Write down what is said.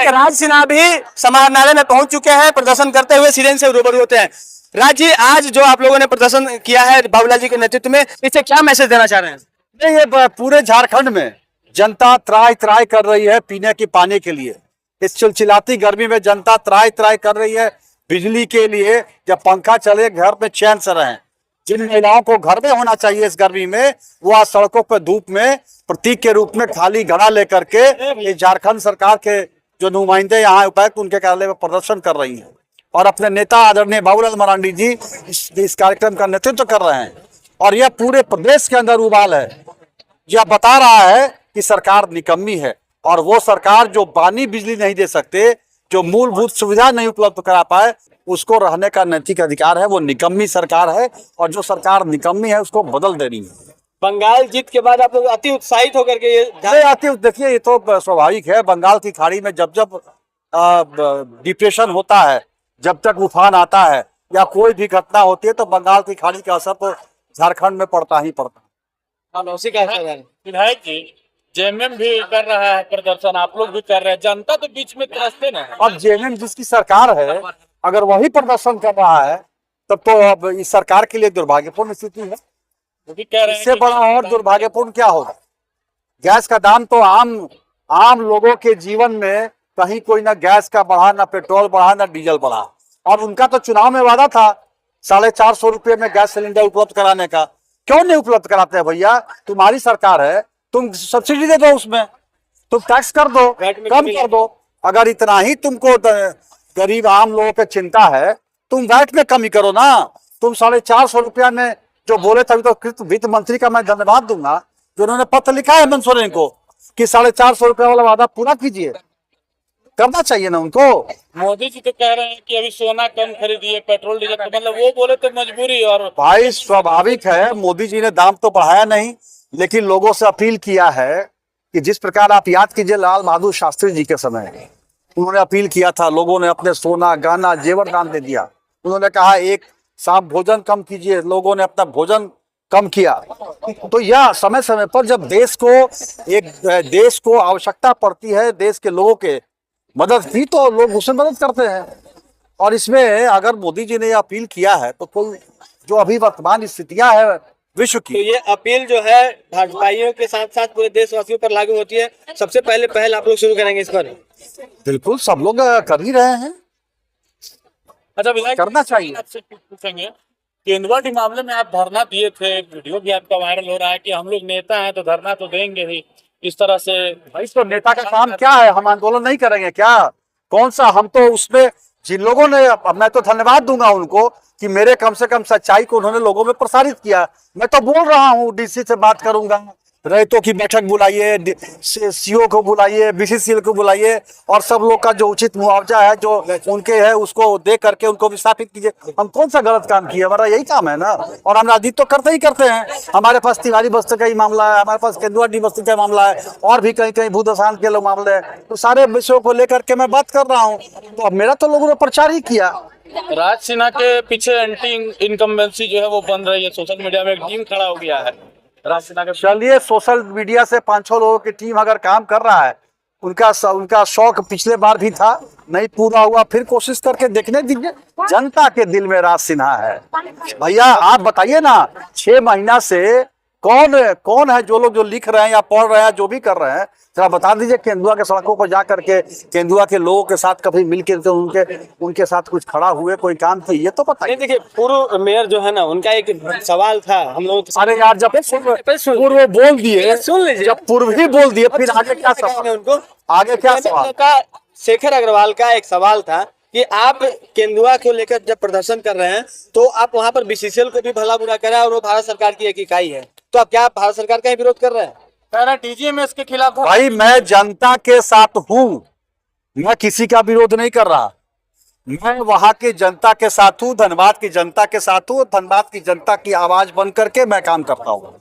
विधायक राज सिन्हा भी समाहरणालय में पहुंच चुके हैं, प्रदर्शन करते हुए सीधे से रूबरू होते हैं। राज जी, आज जो आप लोगों ने प्रदर्शन किया है बाबूलाल जी के नेतृत्व में, इससे क्या मैसेज देना चाह रहे हैं? नहीं, ये पूरे झारखंड में जनता त्राय त्राय कर रही है पीने की पानी के लिए। इस चिलचिलाती गर्मी में जनता त्राय त्राय कर रही है बिजली के लिए। जब पंखा चले घर में चैन से रहें। जिन महिलाओं को घर में होना चाहिए इस गर्मी में, वो आज सड़कों पर धूप में प्रतीक के रूप में खाली घड़ा लेकर के ये झारखंड सरकार के जो नुमाइंदे यहाँ उपायुक्त उनके कार्यालय में प्रदर्शन कर रही हैं और अपने नेता आदरणीय बाबूलाल मरांडी जी इस कार्यक्रम का नेतृत्व कर रहे हैं। और यह पूरे प्रदेश के अंदर उबाल है। यह बता रहा है कि सरकार निकम्मी है और वो सरकार जो पानी बिजली नहीं दे सकते, जो मूलभूत सुविधा नहीं उपलब्ध करा पाए, उसको रहने का नैतिक अधिकार है। वो निकम्मी सरकार है और जो सरकार निकम्मी है उसको बदल देनी है। बंगाल जीत के बाद आप लोग अति उत्साहित होकर के ये देखिए, ये तो स्वाभाविक है। बंगाल की खाड़ी में जब जब डिप्रेशन होता है, जब तक उफान आता है या कोई भी घटना होती है, तो बंगाल की खाड़ी का असर तो झारखंड में पड़ता ही पड़ता है। उसी का विधायक जी, जेएमएम भी कर रहा है प्रदर्शन, आप लोग भी कर रहे हैं, जनता तो बीच में त्रसते ना। अब जेएमएम जिसकी सरकार है, अगर वही प्रदर्शन कर रहा है, तब तो अब इस सरकार के लिए दुर्भाग्यपूर्ण स्थिति है। इससे बड़ा और दुर्भाग्यपूर्ण क्या होगा? गैस का दाम तो आम लोगों के जीवन में कहीं कोई ना गैस का बढ़ा, ना पेट्रोल बढ़ा, ना डीजल बढ़ा। और उनका तो चुनाव में वादा था 450 रुपये में गैस सिलेंडर उपलब्ध कराने का। क्यों नहीं उपलब्ध कराते हैं भैया? तुम्हारी सरकार है, तुम सब्सिडी दे दो, उसमें तुम टैक्स कर दो, कम कर दो। अगर इतना ही तुमको गरीब आम लोगों पे चिंता है, तुम वैट में कमी करो ना। तुम 450 रुपया में जो बोले थे, तो वित्त मंत्री का मैं धन्यवाद दूंगा जो उन्होंने पत्र लिखा है हेमंत सोरेन को कि 450 रुपया वाला वादा पूरा कीजिए। करना चाहिए ना उनको। मोदी जी तो कह रहे हैं कि अभी सोना कम खरीदिए, पेट्रोल डीजल, तो मतलब वो बोले तो मजबूरी। और भाई स्वाभाविक है, मोदी जी ने दाम तो बढ़ाया नहीं, लेकिन लोगों से अपील किया है कि जिस प्रकार आप याद कीजिए लाल बहादुर शास्त्री जी के समय उन्होंने अपील किया था, लोगों ने अपने सोना गहना जेवर दान दे दिया। उन्होंने कहा एक शाम भोजन कम कीजिए, लोगों ने अपना भोजन कम किया। तो यह समय समय पर जब देश को आवश्यकता पड़ती है, देश के लोगों के मदद की, तो लोग उसमें मदद करते हैं। और इसमें अगर मोदी जी ने अपील किया है, तो कोई जो अभी वर्तमान स्थितियां है विश्व की, तो ये अपील जो है भाजपाइयों के साथ साथ पूरे देशवासियों पर लागू होती है। सबसे पहले पहल आप लोग शुरू करेंगे इस पर? बिल्कुल, सब लोग कर ही रहे हैं। अच्छा विधायक, करना चाहिए। आपसे पूछेंगे, केंदुआ मामले में आप धरना दिए थे, वीडियो भी आपका वायरल हो रहा है कि हम लोग नेता हैं तो धरना तो देंगे ही। इस तरह से भाई, तो नेता का काम क्या है? हम आंदोलन नहीं करेंगे क्या? कौन सा? हम तो उसमें जिन लोगों ने, मैं तो धन्यवाद दूंगा उनको कि मेरे कम से कम सच्चाई को उन्होंने लोगों में प्रसारित किया। मैं तो बोल रहा हूँ, डीसी से बात करूंगा, रैयतों की बैठक बुलाइए, सीओ को बुलाइए, बीसीसीएल को बुलाइए और सब लोग का जो उचित मुआवजा है जो उनके है उसको दे करके उनको विस्थापित कीजिए। हम कौन सा गलत काम किए? हमारा यही काम है ना। और हम राजनीति तो करते ही करते हैं। हमारे पास तिवारी बस्ती का ही मामला है, हमारे पास केंदुआ बस्ती का मामला है, और भी कहीं कहीं भूदसान के लोग मामले हैं। तो सारे विषयों को लेकर के मैं बात कर रहा हूँ। तो अब मेरा तो लोगों ने प्रचार ही किया। राज सिन्हा के पीछे एंटी इनकम्बेंसी जो है वो बन रही है, सोशल मीडिया में एक टीम खड़ा हो गया है राज सिन्हा के। चलिए, सोशल मीडिया से 5-6 लोगों की टीम अगर काम कर रहा है, उनका शौक पिछले बार भी था, नहीं पूरा हुआ, फिर कोशिश करके देखने दीजिए। जनता के दिल में राज सिन्हा है भैया। आप बताइए ना, 6 महीना से कौन है जो लोग जो लिख रहे हैं या पढ़ रहे हैं, जो भी कर रहे हैं, जरा बता दीजिए। केंदुआ के सड़कों पर जा करके केंदुआ के लोगों के साथ कभी मिलकर तो उनके साथ कुछ खड़ा हुए, कोई काम किए, ये तो पता नहीं। देखिए, पूर्व मेयर जो है ना, उनका एक सवाल था हम लोग। अरे यार, जब पूर्व बोल दिए, सुन लीजिए, जब पूर्व ही बोल दिए, फिर आगे क्या सवाल? उनको आगे क्या सवाल? शेखर अग्रवाल का एक सवाल था कि आप केंदुआ को लेकर जब प्रदर्शन कर रहे हैं, तो आप वहां पर बीसीसीएल को भी भला बुरा करें और वो भारत सरकार की एक इकाई है, तो आप क्या भारत सरकार का ही विरोध कर रहे हैं? डीजीएमएस के खिलाफ। भाई, मैं जनता के साथ हूँ, मैं किसी का विरोध नहीं कर रहा। मैं वहां की जनता के साथ हूँ, धनबाद की जनता के साथ हूँ, धनबाद की जनता की आवाज बन करके मैं काम करता हूँ।